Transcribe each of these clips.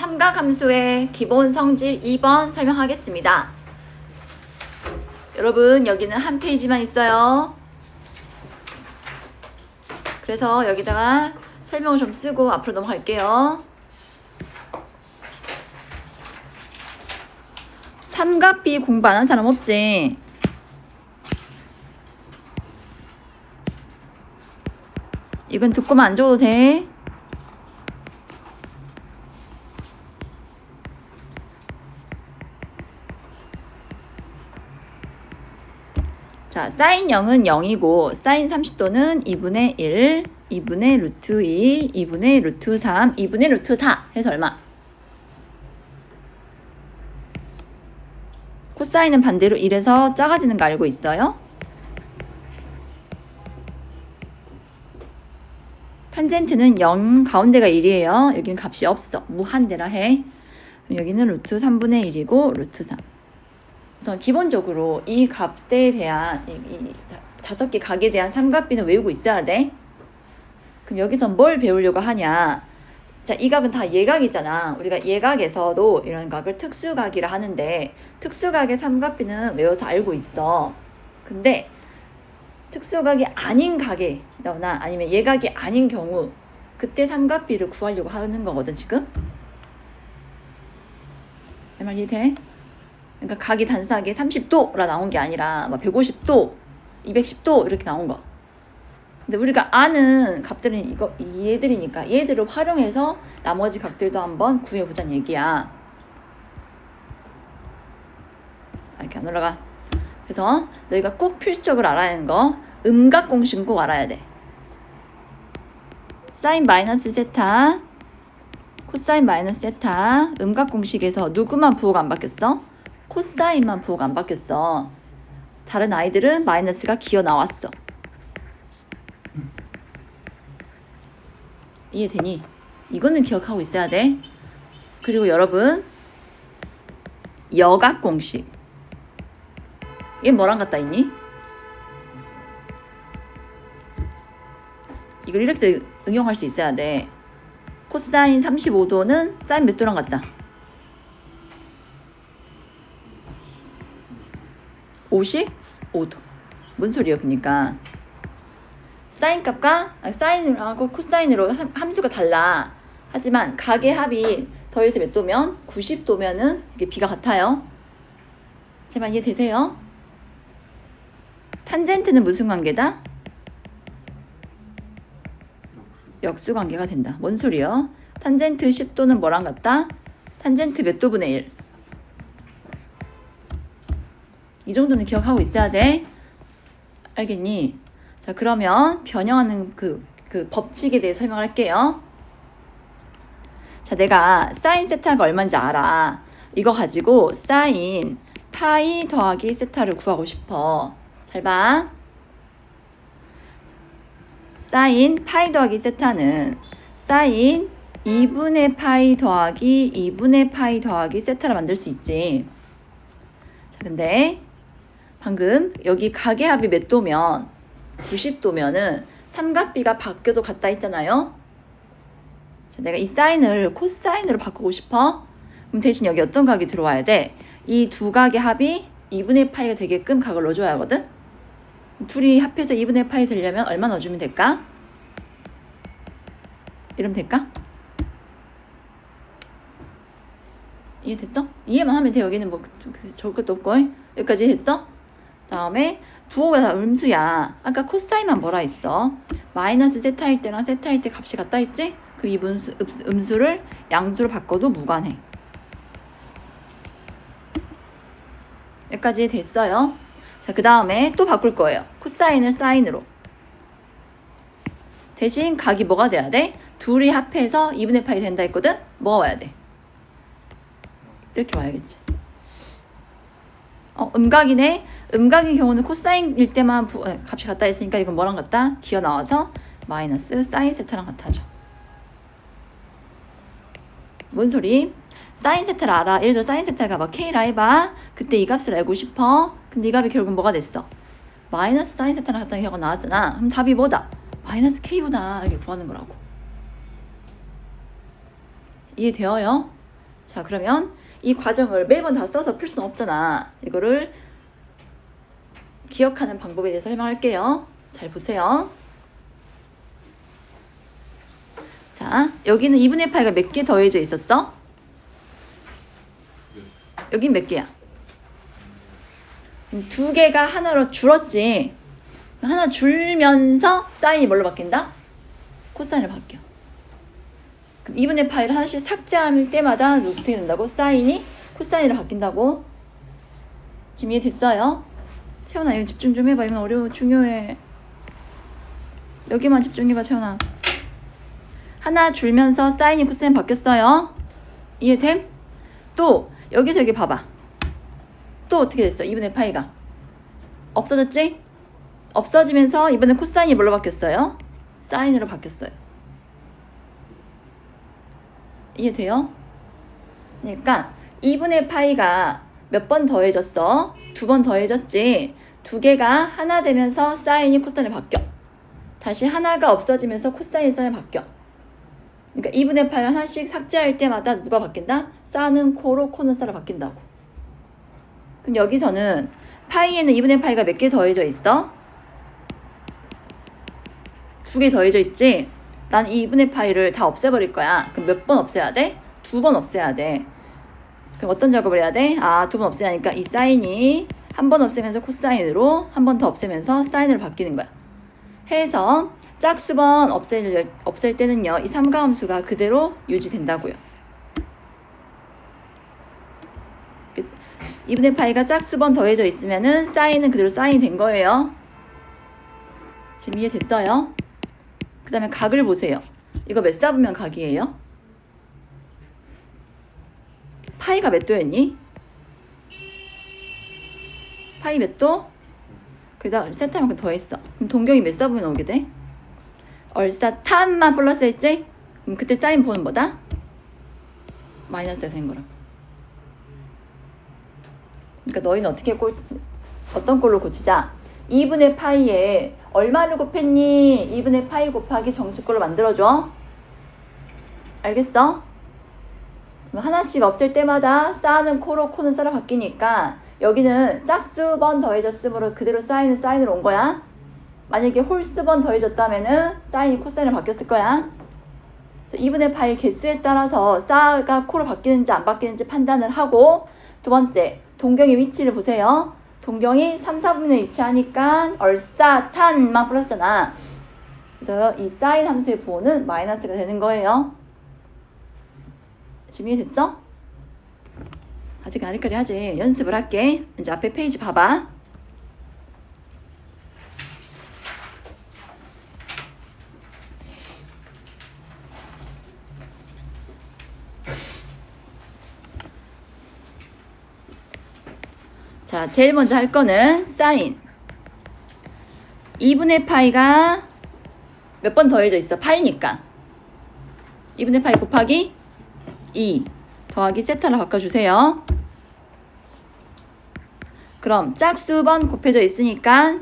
삼각함수의 기본 성질 2번 설명하겠습니다. 여러분 여기는 한 페이지만 있어요. 그래서 여기다가 설명을 좀 쓰고 앞으로 넘어갈게요. 삼각비 공부 안 한 사람 없지? 이건 듣고만 안 줘도 돼. 자, 사인 0은 0이고 사인 30도는 2분의 1, 2분의 루트 2, 2분의 루트 3, 2분의 루트 4 해서 얼마? 코사인은 반대로 1에서 작아지는 거 알고 있어요? 탄젠트는 0 가운데가 1이에요. 여기는 값이 없어. 무한대라 해. 그럼 여기는 루트 3분의 1이고 루트 3. 그래서 기본적으로 이 값에 대한 이 5개 각에 대한 삼각비는 외우고 있어야 돼. 그럼 여기서 뭘 배우려고 하냐? 자, 이 각은 다 예각이잖아. 우리가 예각에서도 이런 각을 특수각이라 하는데 특수각의 삼각비는 외워서 알고 있어. 근데 특수각이 아닌 각에나 아니면 예각이 아닌 경우 그때 삼각비를 구하려고 하는 거거든 지금. 내 말 이해돼? 그러니까 각이 단순하게 30도라 나온 게 아니라 막 150도, 210도 이렇게 나온 거. 근데 우리가 아는 값들은 얘들이니까 얘들을 활용해서 나머지 각들도 한번 구해보자는 얘기야. 이렇게 안 올라가. 그래서 너희가 꼭 필수적으로 알아야 하는 거 음각 공식은 꼭 알아야 돼. 사인 마이너스 세타, 코사인 마이너스 세타 음각 공식에서 누구만 부호가 안 바뀌었어? 코사인만 부호가 안 바뀌었어. 다른 아이들은 마이너스가 기어 나왔어. 이해되니? 이거는 기억하고 있어야 돼. 그리고 여러분 여각 공식 얘 뭐랑 같다 있니? 이걸 이렇게 응용할 수 있어야 돼. 코사인 35도는 사인 몇 도랑 같다? 55도. 뭔 소리야? 그러니까 사인 값과 사인하고 코사인으로 함수가 달라. 하지만 각의 합이 더해서 몇 도면 90도면은 이게 비가 같아요. 제 말 이해되세요? 탄젠트는 무슨 관계다? 역수 관계가 된다. 뭔 소리야? 탄젠트 10도는 뭐랑 같다? 탄젠트 몇 도분의 1? 이 정도는 기억하고 있어야 돼. 알겠니? 자, 그러면 변형하는 그 법칙에 대해 설명할게요. 자, 내가 사인 세타가 얼마인지 알아. 이거 가지고 사인 파이 더하기 세타를 구하고 싶어. 잘 봐. 사인 파이 더하기 세타는 사인 2분의 파이 더하기 2분의 파이 더하기 세타를 만들 수 있지. 자, 근데 방금 여기 각의 합이 몇 도면 90도면은 삼각비가 바뀌어도 같다 했잖아요. 자, 내가 이 사인을 코사인으로 바꾸고 싶어. 그럼 대신 여기 어떤 각이 들어와야 돼? 이 두 각의 합이 2분의 파이가 되게끔 각을 넣어줘야 하거든. 둘이 합해서 2분의 파이 되려면 얼마 넣어주면 될까? 이러면 될까? 이해됐어? 이해만 하면 돼. 여기는 뭐 적을 것도 없고. 여기까지 했어? 다음에 부호가 다 음수야. 아까 코사인만 뭐라 했어? 마이너스 세타일 때랑 세타일 때 값이 같다 했지? 그럼 이 음수를 양수로 바꿔도 무관해. 여기까지 됐어요. 자, 그 다음에 또 바꿀 거예요. 코사인을 사인으로. 대신 각이 뭐가 돼야 돼? 둘이 합해서 2분의 파이 된다 했거든? 뭐가 와야 돼? 이렇게 와야겠지. 음각이네. 음각인 경우는 코사인일 때만 값이 같다 했으니까 이건 뭐랑 같다? 기어 나와서 마이너스 사인 세타랑 같아져. 뭔 소리? 사인 세타를 알아. 예를 들어 사인 세타가 막 K라 해봐. 그때 이 값을 알고 싶어. 근데 이 값이 결국 뭐가 됐어? 마이너스 사인 세타랑 같다는 경우가 나왔잖아. 그럼 답이 뭐다? 마이너스 K구나. 이렇게 구하는 거라고. 이해되어요? 자, 그러면 이 과정을 매번 다 써서 풀 수는 없잖아. 이거를 기억하는 방법에 대해서 설명할게요. 잘 보세요. 자, 여기는 2분의 파이가 몇 개 더해져 있었어? 여긴 몇 개야? 2개가 하나로 줄었지. 하나 줄면서 사인이 뭘로 바뀐다? 코사인으로 바뀌어. 그럼 2분의 파이를 하나씩 삭제할 때마다 어떻게 된다고? 사인이 코사인으로 바뀐다고. 지금 이해됐어요? 채원아, 이거 집중 좀 해봐. 이건 어려워. 중요해. 여기만 집중해봐, 채원아. 하나 줄면서 사인이 코사인 바뀌었어요. 이해됨? 또 여기서 여기 봐봐. 또 어떻게 됐어? 2분의 파이가 없어졌지? 없어지면서 이번에 코사인이 뭘로 바뀌었어요? 사인으로 바뀌었어요. 이해돼요? 그러니까 2분의 파이가 몇 번 더해졌어? 2번 더해졌지. 2개가 하나 되면서 사인이 코사인으로 바뀌어. 다시 하나가 없어지면서 코사인이 사인으로 바뀌어. 그러니까 2분의 파이를 하나씩 삭제할 때마다 누가 바뀐다? 사는 코로 코는 사로 바뀐다고. 그럼 여기서는 파이에는 2분의 파이가 몇 개 더해져 있어? 2개 더해져 있지? 난 이 2분의 파이를 다 없애버릴 거야. 그럼 몇 번 없애야 돼? 2번 없애야 돼. 그럼 어떤 작업을 해야 돼? 2번 없애야 하니까 이 사인이 한 번 없애면서 코사인으로 한 번 더 없애면서 사인으로 바뀌는 거야. 해서 짝수번 없앨 때는요, 이 삼가함수가 그대로 유지된다고요. 2분의 파이가 짝수번 더해져 있으면은 사인은 그대로 사인이 된 거예요. 지금 이해됐어요? 그 다음에 각을 보세요. 이거 몇 삽이면 각이에요? 파이가 몇 도였니? 파이 몇 도? 그다음 세타만큼 더했어. 그럼 동경이 몇 삽이면 오게 돼? 얼사탄만 플러스 했지? 그럼 그때 사인 부호는 뭐다? 마이너스가 된 거라고. 그러니까 너희는 어떤 꼴로 고치자? 2분의 파이에 얼마를 곱했니? 2분의 파이 곱하기 정수꼴로 만들어줘. 알겠어? 하나씩 없앨 때마다 쌓는 코로 코는 쌀로 바뀌니까 여기는 짝수번 더해졌으므로 그대로 사인은 사인으로 온 거야. 만약에 홀수번 더해졌다면은 사인이 코사인으로 바뀌었을 거야. 그래서 2분의 파이 개수에 따라서 사가 코로 바뀌는지 안 바뀌는지 판단을 하고, 두 번째, 동경의 위치를 보세요. 동경이 3, 4분에 위치하니까 얼싸탄만 플러스잖아. 그래서 이 사인 함수의 부호는 마이너스가 되는 거예요. 지금 이해됐어? 아직 아리까리 하지. 연습을 할게. 이제 앞에 페이지 봐봐. 자, 제일 먼저 할 거는 사인. 2분의 파이가 몇 번 더해져 있어? 파이니까 2분의 파이 곱하기 2 더하기 세타로 바꿔주세요. 그럼 짝수번 곱해져 있으니까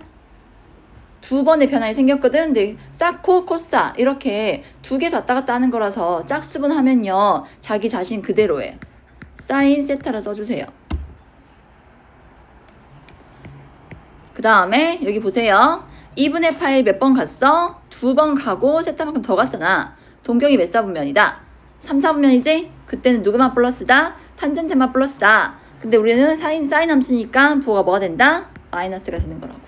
두 번의 변화가 생겼거든. 근데 사코, 코사 이렇게 두 개서 왔다 갔다 하는 거라서 짝수번 하면요 자기 자신 그대로예요. 사인 세타로 써주세요. 그 다음에 여기 보세요. 2분의 파이 몇 번 갔어? 2번 가고 세타만큼 더 갔잖아. 동경이 몇 사분면이다? 3, 4분면이지? 그때는 누구만 플러스다? 탄젠트만 플러스다. 근데 우리는 사인 함수니까 부호가 뭐가 된다? 마이너스가 되는 거라고.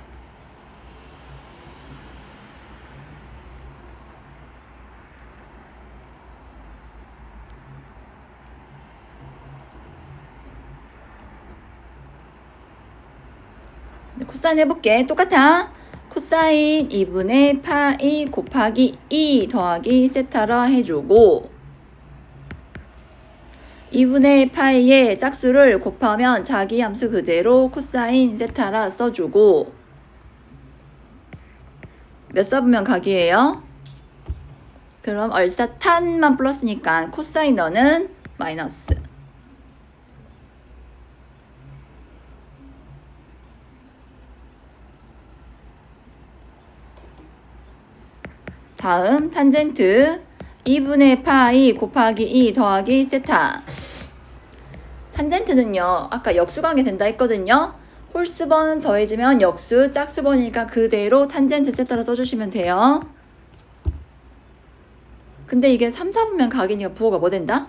코사인 해볼게. 똑같아. 코사인 2분의 파이 곱하기 2 더하기 세타라 해주고 2분의 파이의 짝수를 곱하면 자기 함수 그대로 코사인 세타라 써주고 몇 사분면 각이에요? 그럼 얼사탄만 플러스니까 코사인어는 마이너스. 다음 탄젠트 2분의 파이 곱하기 2 더하기 세타 탄젠트는요, 아까 역수관계 된다 했거든요. 홀수번 더해지면 역수, 짝수번이니까 그대로 탄젠트 세타로 써주시면 돼요. 근데 이게 3, 4분면 각이니까 부호가 뭐 된다?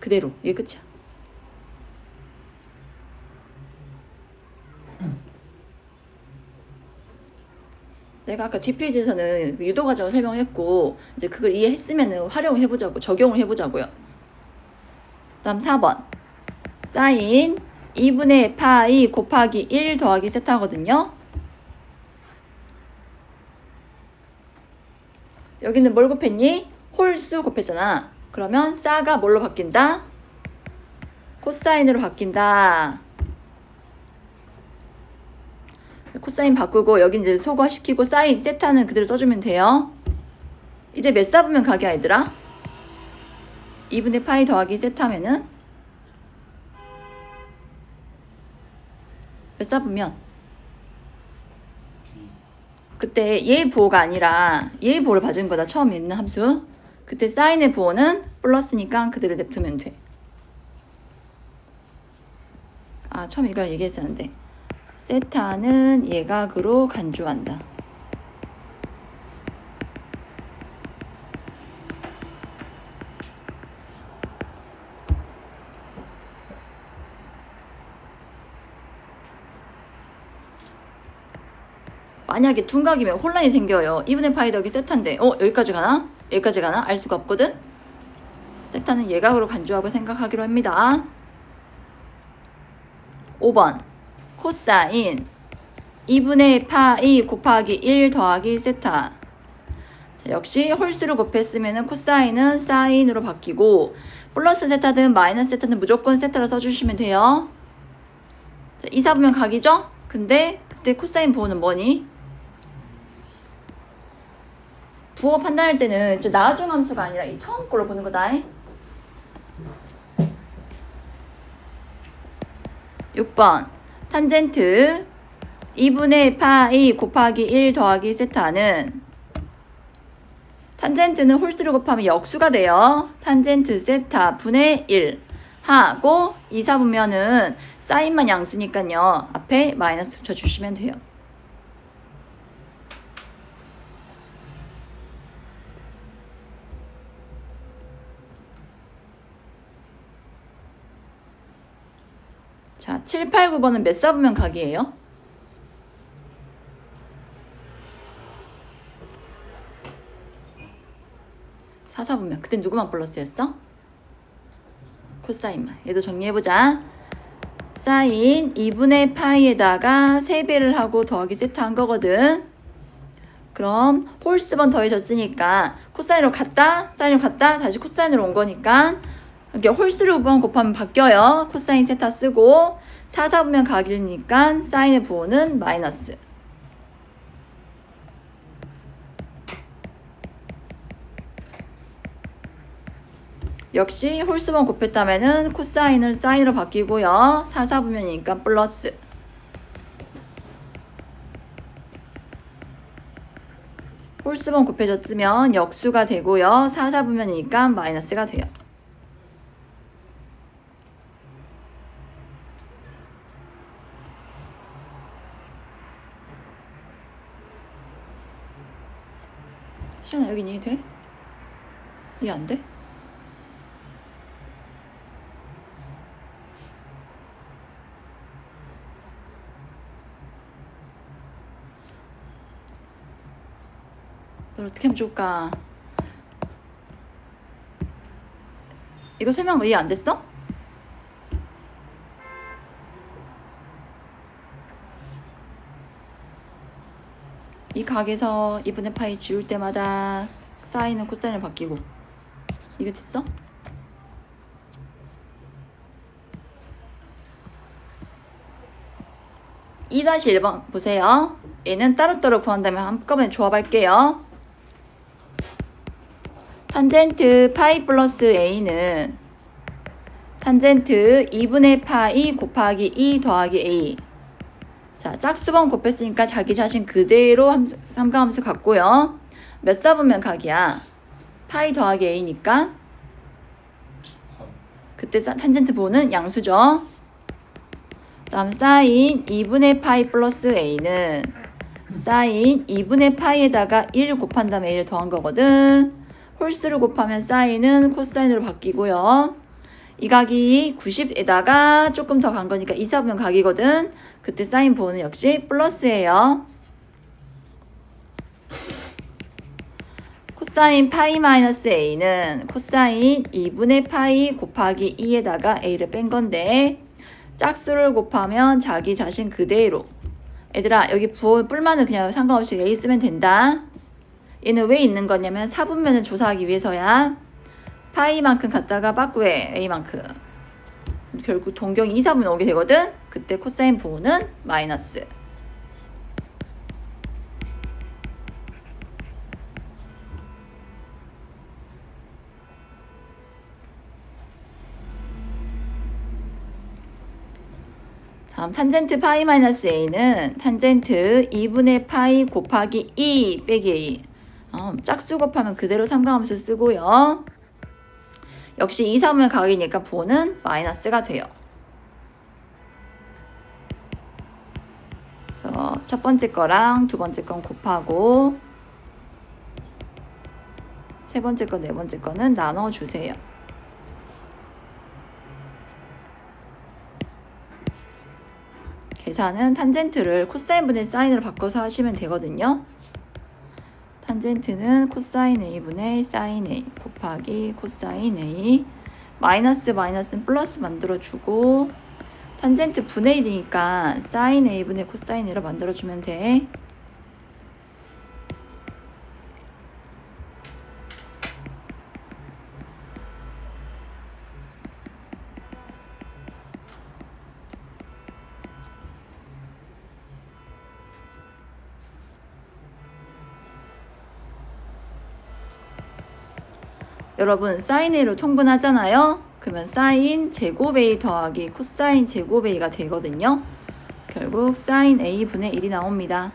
그대로. 이게 끝이야. 내가 아까 뒷페이지에서는 유도 과정을 설명했고 이제 그걸 이해했으면 활용을 해보자고, 적용을 해보자고요. 다음 4번 사인 2분의 파이 곱하기 1 더하기 세타거든요. 여기는 뭘 곱했니? 홀수 곱했잖아. 그러면 싸가 뭘로 바뀐다? 코사인으로 바뀐다. 코사인 바꾸고 여기 이제 소거시키고 사인 세타는 그대로 써주면 돼요. 이제 몇 사분면 각이야 얘들아? 2분의 파이 더하기 세타면은 몇 사분면? 그때 얘의 부호가 아니라 얘의 부호를 봐준 거다. 처음 있는 함수. 그때 사인의 부호는 플러스니까 그대로 냅두면 돼. 아, 처음 이걸 얘기했었는데 세타는 예각으로 간주한다. 만약에 둔각이면 혼란이 생겨요. 2분의 파이 더하기 세타인데 여기까지 가나? 여기까지 가나? 알 수가 없거든? 세타는 예각으로 간주하고 생각하기로 합니다. 5번 코사인 2분의 파이 곱하기 1 더하기 세타. 자, 역시 홀수로 곱했으면 코사인은 사인으로 바뀌고 플러스 세타든 마이너스 세타든 무조건 세타로 써주시면 돼요. 자, 2, 4분면 각이죠? 근데 그때 코사인 부호는 뭐니? 부호 판단할 때는 나중 함수가 아니라 이 처음 걸로 보는 거다. 6번 탄젠트 2분의 파이 곱하기 1 더하기 세타는 탄젠트는 홀수를 곱하면 역수가 돼요. 탄젠트 세타 분의 1 하고 2, 4분면은 사인만 양수니까요. 앞에 마이너스 붙여주시면 돼요. 자, 7, 8, 9번은 몇 사분면 각이에요? 4, 4분면. 그때 누구만 플러스였어? 코사인만. 얘도 정리해보자. 사인 2분의 파이에다가 3배를 하고 더하기 세타 한 거거든. 그럼 홀수번 더해졌으니까 코사인으로 갔다, 사인으로 갔다, 다시 코사인으로 온 거니까 이렇게 홀수로 번 곱하면 바뀌어요. 코사인 세타 쓰고 4, 4분면 각이니까 사인의 부호는 마이너스. 역시 홀수번 곱했다면은 코사인을 사인으로 바뀌고요. 4, 4분면이니까 플러스. 홀수번 곱해졌으면 역수가 되고요. 4, 4분면이니까 마이너스가 돼요. 시연아 여긴 이해 돼? 이해 안 돼? 너 어떻게 하면 좋을까? 이거 설명 이해 안 됐어? 이 각에서 2분의 파이 지울 때마다 사인은 코사인을 바뀌고 이게 됐어? (2-1번) 보세요. 얘는 따로따로 구한다면 한꺼번에 조합할게요. 탄젠트 파이 플러스 a는 탄젠트 2분의 파이 곱하기 2 더하기 a. 자, 짝수번 곱했으니까 자기 자신 그대로 삼가함수 같고요. 몇 사분면 각이야? 파이 더하기 a니까 그때 탄젠트 부호는 양수죠. 다음 사인 2분의 파이 플러스 a는 사인 2분의 파이에다가 1 곱한 다음에 a를 더한 거거든. 홀수를 곱하면 사인은 코사인으로 바뀌고요. 이 각이 90에다가 조금 더 간 거니까 2, 4분면 각이거든. 그때 사인 부호는 역시 플러스예요. 코사인 파이 마이너스 a는 코사인 2분의 파이 곱하기 2에다가 a를 뺀 건데 짝수를 곱하면 자기 자신 그대로. 얘들아 여기 부호 뿔만은 그냥 상관없이 a 쓰면 된다. 얘는 왜 있는 거냐면 사분면을 조사하기 위해서야. 파이만큼 갖다가 빠꾸해 a만큼. 결국 동경이 2, 4분면 오게 되거든. 그때 코사인 부호는 마이너스. 다음 탄젠트 파이 마이너스 a는 탄젠트 2분의 파이 곱하기 2 빼기 a. 짝수 곱하면 그대로 삼각함수 쓰고요. 역시 2, 3은 각이니까 부호는 마이너스가 돼요. 그래서 첫 번째 거랑 두 번째 건 곱하고 세 번째 거, 네 번째 거는 나눠주세요. 계산은 탄젠트를 코사인분의 사인으로 바꿔서 하시면 되거든요. 탄젠트는 코사인 a분의 사인 a 곱하기 코사인 a 마이너스 마이너스는 플러스 만들어주고 탄젠트 분의 1이니까 사인 a분의 코사인 a로 만들어주면 돼. 여러분 사인 a로 통분하잖아요. 그러면 사인 제곱 a 더하기 코사인 제곱 a가 되거든요. 결국 사인 a분의 1이 나옵니다.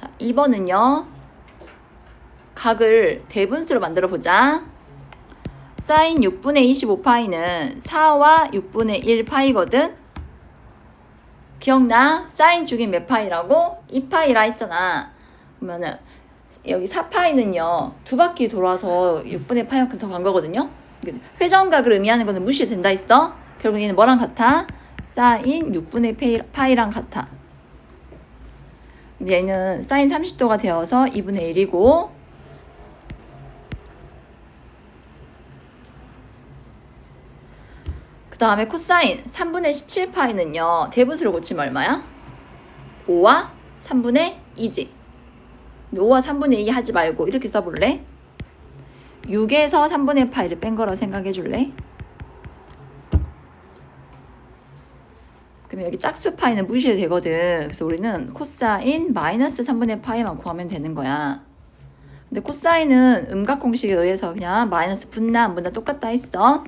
자, 2번은요. 각을 대분수로 만들어 보자. 사인 6분의 25파이는 4와 6분의 1파이거든. 기억나? 사인 주긴 몇 파이라고? 2파이라 했잖아. 그러면은 여기 4파이는요. 두 바퀴 돌아서 6분의 파이만큼 더 간 거거든요. 회전각을 의미하는 것은 무시해도 된다 했어. 결국 얘는 뭐랑 같아? 사인 6분의 파이랑 같아. 얘는 사인 30도가 되어서 2분의 1이고 그 다음에 코사인 3분의 17파이는요. 대분수를 고치면 얼마야? 5와 3분의 2지. 5와 3분의 2 하지 말고 이렇게 써볼래? 6에서 3분의 파이를 뺀 거라고 생각해 줄래? 그럼 여기 짝수 파이는 무시해도 되거든. 그래서 우리는 코사인 마이너스 3분의 파이만 구하면 되는 거야. 근데 코사인은 음각 공식에 의해서 그냥 마이너스 분나 안 분나 똑같다 했어.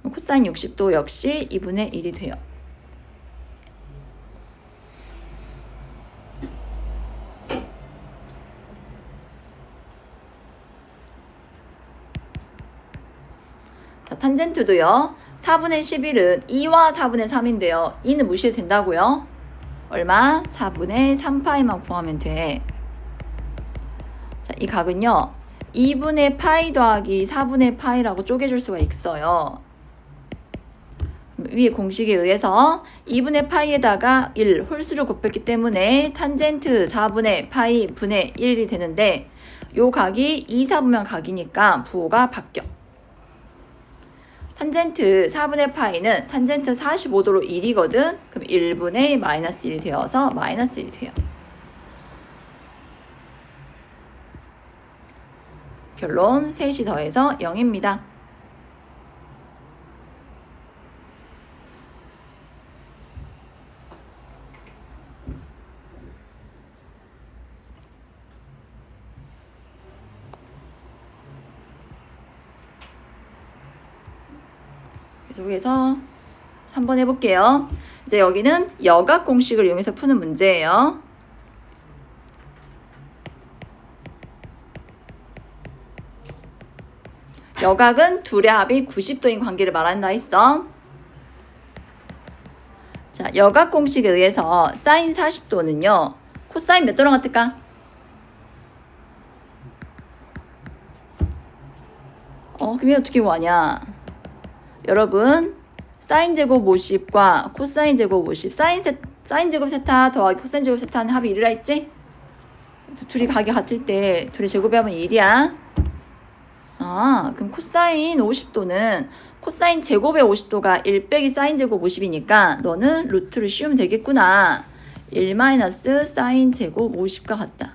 코사인 60도 역시 2분의 1이 돼요. 자, 탄젠트도요. 4분의 11은 2와 4분의 3인데요. 2는 무시해도 된다고요. 얼마? 4분의 3파이만 구하면 돼. 자, 이 각은요. 2분의 파이 더하기 4분의 파이라고 쪼개줄 수가 있어요. 위에 공식에 의해서 2분의 파이에다가 1 홀수를 곱했기 때문에 탄젠트 4분의 파이 분의 1이 되는데 요 각이 2, 4분면 각이니까 부호가 바뀌어. 탄젠트 4분의 파이는 탄젠트 45도로 1이거든. 그럼 1분의 마이너스 1이 되어서 마이너스 1이 돼요. 결론 3이 더해서 0입니다. 계속해서 3번 해볼게요. 이제 여기는 여각 공식을 이용해서 푸는 문제예요. 여각은 둘의 합이 90도인 관계를 말한다 했어. 자, 여각 공식에 의해서 사인 40도는요. 코사인 몇 도랑 같을까? 그럼 어떻게 구하냐? 여러분, 사인 제곱 50과 코사인 제곱 50, 사인 제곱 세타 더하기 코사인 제곱 세타는 합이 1이라 했지? 둘이 각이 같을 때 둘의 제곱이 하면 1이야. 그럼 코사인 50도는 코사인 제곱의 50도가 1 빼기 사인 제곱 50이니까 너는 루트를 씌우면 되겠구나. 1 마이너스 사인 제곱 50과 같다.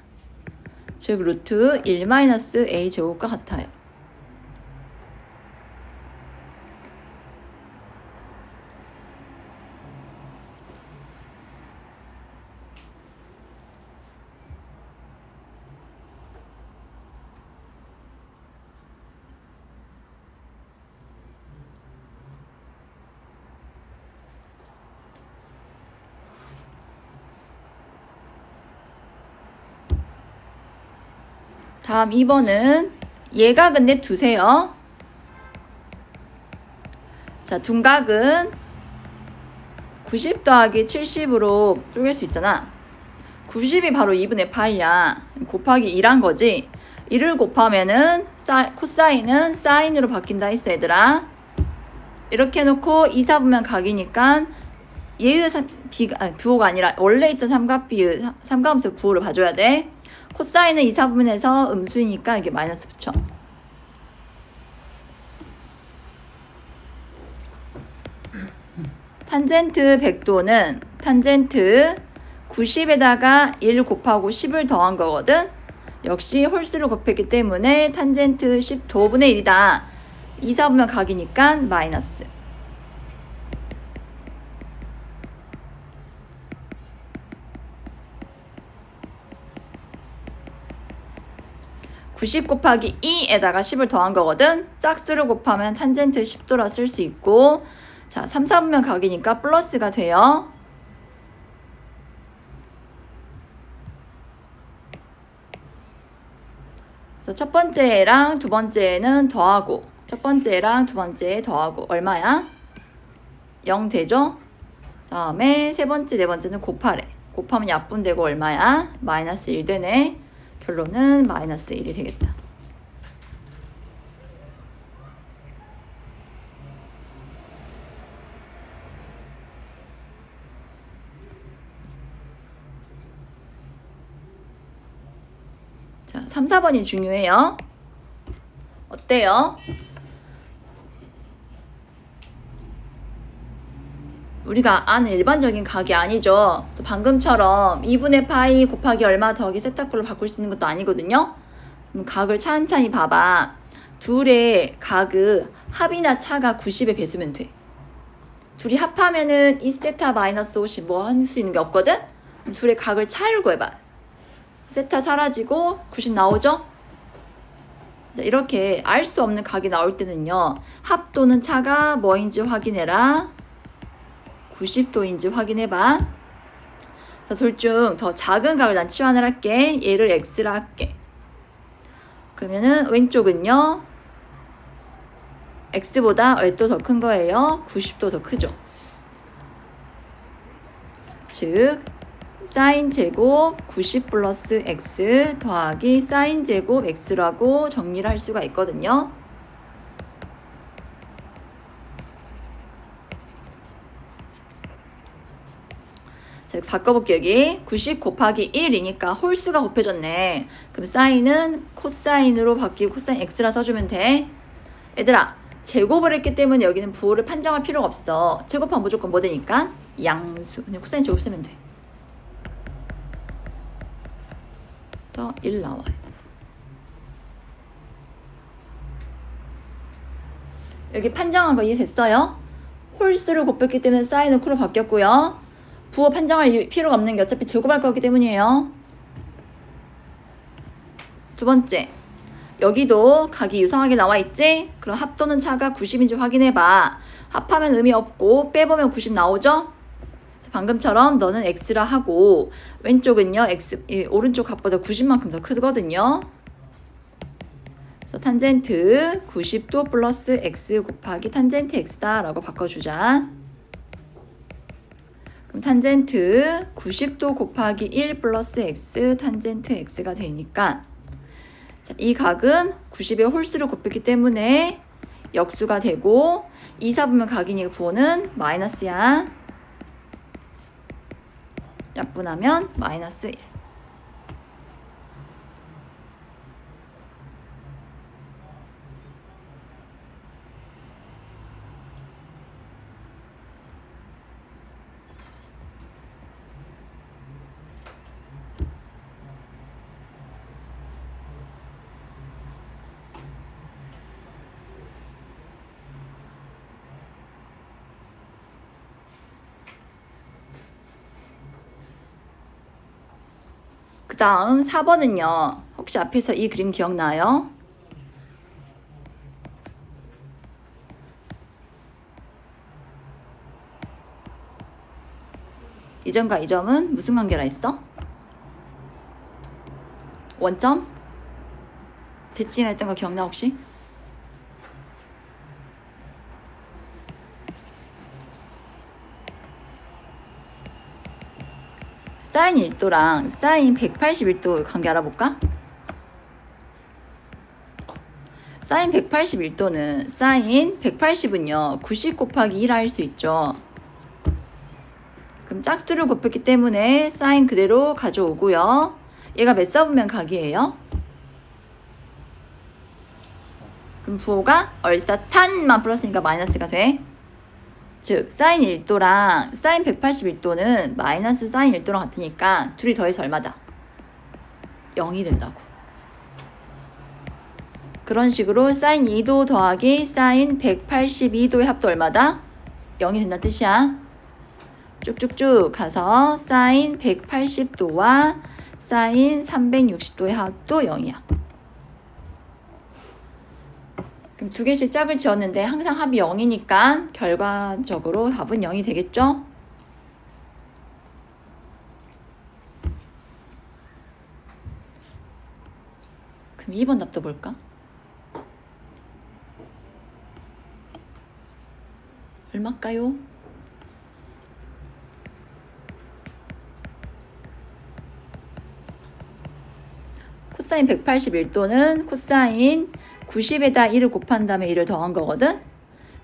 즉 루트 1 마이너스 a 제곱과 같아요. 다음 2번은 예각은 내두세요. 자, 둔각은 90 더하기 70으로 쪼갤 수 있잖아. 90이 바로 2분의 파이야. 곱하기 2란 거지. 1을 곱하면은 코사인은 사인으로 바뀐다 했어, 얘들아. 이렇게 해놓고 2, 4분면 각이니까 예의 부호가 아니라 원래 있던 삼각함수 부호를 봐줘야 돼. 코사인은 2, 4분면에서 음수이니까 이게 마이너스 붙여. 탄젠트 100도는 탄젠트 90에다가 1 곱하고 10을 더한 거거든. 역시 홀수를 곱했기 때문에 탄젠트 10도분의 1이다. 2, 4분면 각이니까 마이너스. (90) 곱하기 2에다가 10을 더한 거거든. 짝수를 곱하면 탄젠트 10도라 쓸 수 있고, 자, 3, 4분면 각이니까 플러스가 돼요. 그래서 첫 번째랑 두 번째는 더하고, 첫 번째랑 두 번째 더하고 얼마야? 0 되죠? 다음에 세 번째, 네 번째는 곱하래. 곱하면 약분되고 얼마야? 마이너스 1 되네. 결론은 마이너스 1이 되겠다. 자, 3, 4번이 중요해요. 어때요? 우리가 아는 일반적인 각이 아니죠. 또 방금처럼 2분의 파이 곱하기 얼마 더하기 세타꼴로 바꿀 수 있는 것도 아니거든요. 그럼 각을 찬찬히 봐봐. 둘의 각의 합이나 차가 90의 배수면 돼. 둘이 합하면은 2세타 마이너스 50 뭐 할 수 있는 게 없거든? 둘의 각을 차를 구해봐. 세타 사라지고 90 나오죠? 자, 이렇게 알 수 없는 각이 나올 때는요. 합 또는 차가 뭐인지 확인해라. 90도인지 확인해봐. 둘 중 더 작은 각을 난 치환을 할게. 얘를 x라 할게. 그러면은 왼쪽은요. x보다 몇 도 더 큰 거예요? 90도 더 크죠. 즉 사인 제곱 90 플러스 x 더하기 사인 제곱 x라고 정리를 할 수가 있거든요. 자, 바꿔볼게요. 여기 90 곱하기 1이니까 홀수가 곱해졌네. 그럼 사인은 코사인으로 바뀌고 코사인 x라 써주면 돼. 얘들아, 제곱을 했기 때문에 여기는 부호를 판정할 필요가 없어. 제곱하면 무조건 뭐 되니까? 양수. 그냥 코사인 제곱 쓰면 돼. 그래서 1 나와요. 여기 판정한 거 이해됐어요? 홀수를 곱했기 때문에 사인은 코로 바뀌었고요. 부호 판정할 필요가 없는 게 어차피 제곱할 거기 때문이에요. 두 번째, 여기도 각이 유사하게 나와 있지? 그럼 합 또는 차가 90인지 확인해봐. 합하면 의미 없고 빼보면 90 나오죠? 방금처럼 너는 x라 하고 왼쪽은요 오른쪽 값보다 90만큼 더 크거든요. 그래서 탄젠트 90도 플러스 x 곱하기 탄젠트 x다 라고 바꿔주자. 그럼 탄젠트 90도 곱하기 1 플러스 x 탄젠트 x가 되니까 자, 이 각은 90의 홀수를 곱했기 때문에 역수가 되고 2, 4분면 각이니까 부호는 마이너스야. 약분하면 마이너스 1. 그 다음 4번은요. 혹시 앞에서 이 그림 기억나요? 이 점과 이 점은 무슨 관계라 했어? 원점? 대칭했던 거 기억나 혹시? 사인 1도랑 사인 181도 관계 알아볼까? 사인 181도는 사인 180은요 90 곱하기 1 할 수 있죠. 그럼 짝수를 곱했기 때문에 사인 그대로 가져오고요. 얘가 몇 사분면 각이에요? 그럼 부호가 얼사탄만 플러스니까 마이너스가 돼. 즉 사인 1도랑 사인 181도는 마이너스 사인 1도랑 같으니까 둘이 더해서 얼마다? 0이 된다고. 그런 식으로 사인 2도 더하기 사인 182도의 합도 얼마다? 0이 된다는 뜻이야. 쭉쭉쭉 가서 사인 180도와 사인 360도의 합도 0이야. 그럼 두 개씩 짝을 지었는데 항상 합이 0이니까 결과적으로 답은 0이 되겠죠? 그럼 2번 답도 볼까? 얼마일까요? 코사인 181도는 코사인 90에다 1을 곱한 다음에 1을 더한 거거든?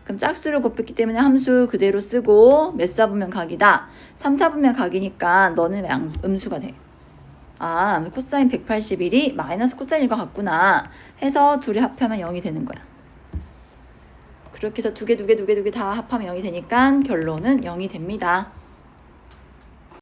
그럼 짝수를 곱했기 때문에 함수 그대로 쓰고 몇 사분면 각이다? 3, 4분면 각이니까 너는 음수가 돼. 아, 코사인 181이 마이너스 코사인 1과 같구나 해서 둘이 합하면 0이 되는 거야. 그렇게 해서 두 개 다 합하면 0이 되니까 결론은 0이 됩니다.